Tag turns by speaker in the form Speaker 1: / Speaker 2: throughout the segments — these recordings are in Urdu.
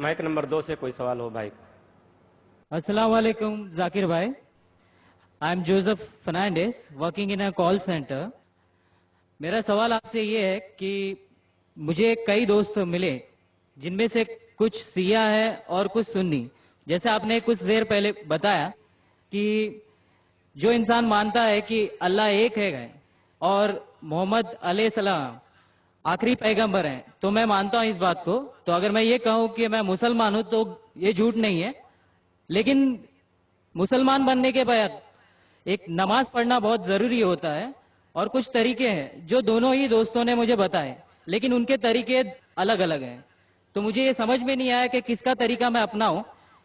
Speaker 1: مائک نمبر 2 سے کوئی سوال ہو بھائی کا؟
Speaker 2: السلام علیکم ذاکر بھائی. I am Joseph Fernandes working in a call centre. میرا سوال آپ سے یہ ہے کہ مجھے کئی دوست ملے جن میں سے کچھ سیاہ ہے اور کچھ سنی. جیسے آپ نے کچھ دیر پہلے بتایا کہ جو انسان مانتا ہے کہ اللہ ایک ہے اور محمد علیہ السلام آخری پیغمبر ہیں تو میں مانتا ہوں اس بات کو. تو اگر میں یہ کہوں کہ میں مسلمان ہوں تو یہ جھوٹ نہیں ہے. لیکن مسلمان بننے کے بعد ایک نماز پڑھنا بہت ضروری ہوتا ہے اور کچھ طریقے ہیں جو دونوں ہی دوستوں نے مجھے بتائے لیکن ان کے طریقے الگ الگ ہیں. تو مجھے یہ سمجھ میں نہیں آیا کہ کس کا طریقہ میں اپناؤں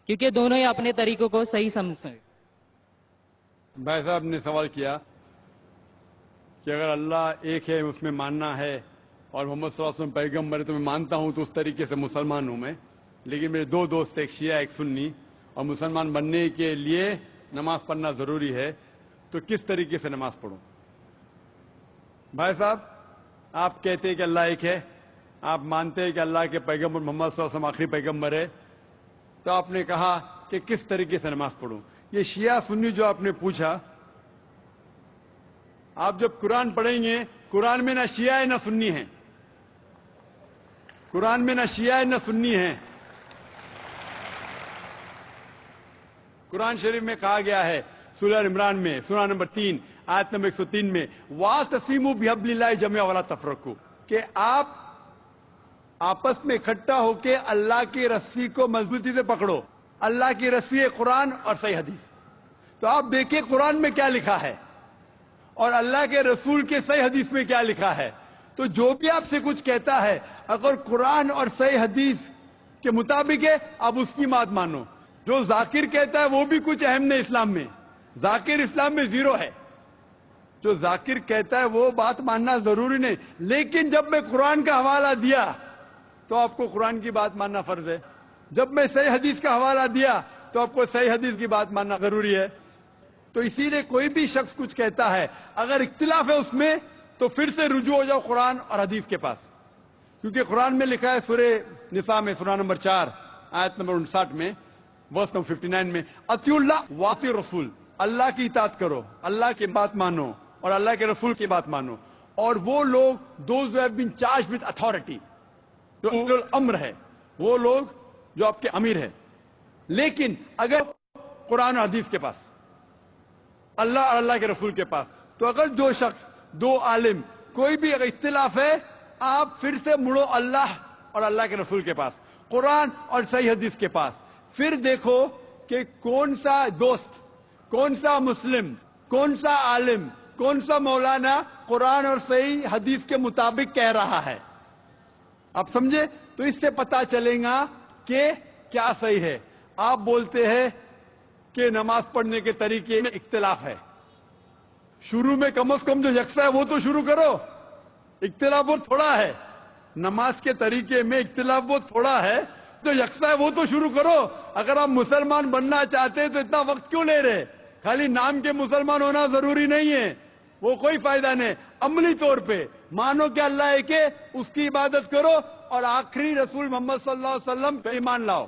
Speaker 2: کیونکہ دونوں ہی اپنے طریقوں کو صحیح سمجھتے ہیں.
Speaker 3: بھائی صاحب نے سوال کیا کہ اگر اللہ ایک ہے اس میں ماننا ہے اور محمد صلی اللہ علیہ وسلم پیغمبر ہے تو میں مانتا ہوں تو اس طریقے سے مسلمان ہوں میں. لیکن میرے دو دوست ایک شیعہ ایک سنی اور مسلمان بننے کے لیے نماز پڑھنا ضروری ہے تو کس طریقے سے نماز پڑھوں؟ بھائی صاحب آپ کہتے ہیں کہ اللہ ایک ہے, آپ مانتے ہیں کہ اللہ کے پیغمبر محمد صلی اللہ علیہ وسلم آخری پیغمبر ہے, تو آپ نے کہا کہ کس طریقے سے نماز پڑھوں. یہ شیعہ سنی جو آپ نے پوچھا, آپ جب قرآن پڑھیں گے قرآن میں نہ شیعہ ہے نہ سنی ہے. قرآن میں نہ شیعہ ہے نہ سنی ہے. قرآن شریف میں کہا گیا ہے سورہ عمران میں سورہ نمبر 3 آیت نمبر 103 میں وَاعْتَصِمُوا بِحَبْلِ اللَّهِ جَمِيعًا وَلَا تَفَرَّقُوا, کہ آپ آپس میں اکٹھا ہو کے اللہ کی رسی کو مضبوطی سے پکڑو. اللہ کی رسی ہے قرآن اور صحیح حدیث. تو آپ دیکھیں قرآن میں کیا لکھا ہے اور اللہ کے رسول کے صحیح حدیث میں کیا لکھا ہے. تو جو بھی آپ سے کچھ کہتا ہے اگر قرآن اور صحیح حدیث کے مطابق ہے آپ اس کی بات مانو. جو ذاکر کہتا ہے وہ بھی کچھ اہم نہیں اسلام میں, ذاکر اسلام میں زیرو ہے. جو ذاکر کہتا ہے وہ بات ماننا ضروری نہیں, لیکن جب میں قرآن کا حوالہ دیا تو آپ کو قرآن کی بات ماننا فرض ہے. جب میں صحیح حدیث کا حوالہ دیا تو آپ کو صحیح حدیث کی بات ماننا ضروری ہے. تو اسی لیے کوئی بھی شخص کچھ کہتا ہے اگر اختلاف ہے اس میں تو پھر سے رجوع ہو جاؤ قرآن اور حدیث کے پاس, کیونکہ قرآن میں لکھا ہے سورہ نساء میں سورہ نمبر 4 آیت نمبر 59 میں ورس نمبر 59 میں اطیعوا اللہ واطیعوا الرسول, اللہ کی اطاعت کرو, اللہ کی بات مانو اور اللہ کے رسول کی بات مانو. اور وہ لوگ those who have been charged with authority, جو اولو الامر ہے, وہ لوگ جو آپ کے امیر ہیں. لیکن اگر قرآن اور حدیث کے پاس, اللہ اور اللہ کے رسول کے پاس, تو اگر دو شخص دو عالم کوئی بھی اگر اختلاف ہے آپ پھر سے مڑو اللہ اور اللہ کے رسول کے پاس, قرآن اور صحیح حدیث کے پاس. پھر دیکھو کہ کون سا دوست, کون سا مسلم, کون سا عالم, کون سا مولانا قرآن اور صحیح حدیث کے مطابق کہہ رہا ہے. آپ سمجھے؟ تو اس سے پتا چلے گا کہ کیا صحیح ہے. آپ بولتے ہیں کہ نماز پڑھنے کے طریقے میں اختلاف ہے. شروع میں کم از کم جو یکساں ہے وہ تو شروع کرو. اختلاف بہت تھوڑا ہے, نماز کے طریقے میں اختلاف بہت تھوڑا ہے, جو یکساں ہے وہ تو شروع کرو. اگر آپ مسلمان بننا چاہتے ہیں تو اتنا وقت کیوں لے رہے؟ خالی نام کے مسلمان ہونا ضروری نہیں ہے, وہ کوئی فائدہ نہیں. عملی طور پہ مانو کہ اللہ ایک ہے, اس کی عبادت کرو اور آخری رسول محمد صلی اللہ علیہ وسلم پہ ایمان لاؤ.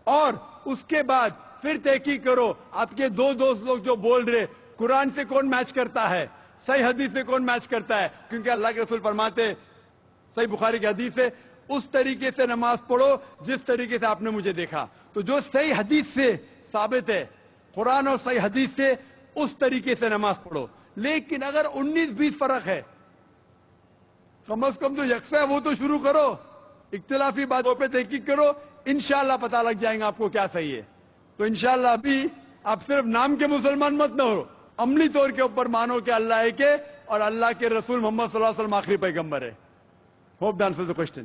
Speaker 3: اور اس کے بعد پھر تحقیق کرو آپ کے دو دوست لوگ جو بول رہے قرآن سے کون میچ کرتا ہے, صحیح حدیث سے کون میچ کرتا ہے. کیونکہ اللہ کے رسول فرماتے, صحیح بخاری کی حدیث ہے, اس طریقے سے نماز پڑھو جس طریقے سے آپ نے مجھے دیکھا. تو جو صحیح حدیث سے ثابت ہے, قرآن اور صحیح حدیث سے, اس طریقے سے نماز پڑھو. لیکن اگر 19-20 فرق ہے, کم از کم جو یکساں ہے وہ تو شروع کرو. اختلافی باتوں پہ تحقیق کرو, انشاءاللہ پتہ لگ جائیں گا آپ کو کیا صحیح ہے. تو انشاءاللہ ابھی آپ صرف نام کے مسلمان مت نہ ہو, عملی طور کے اوپر مانو کہ اللہ ایک ہے اور اللہ کے رسول محمد صلی اللہ علیہ وسلم آخری پیغمبر ہے. Hope the answer the question.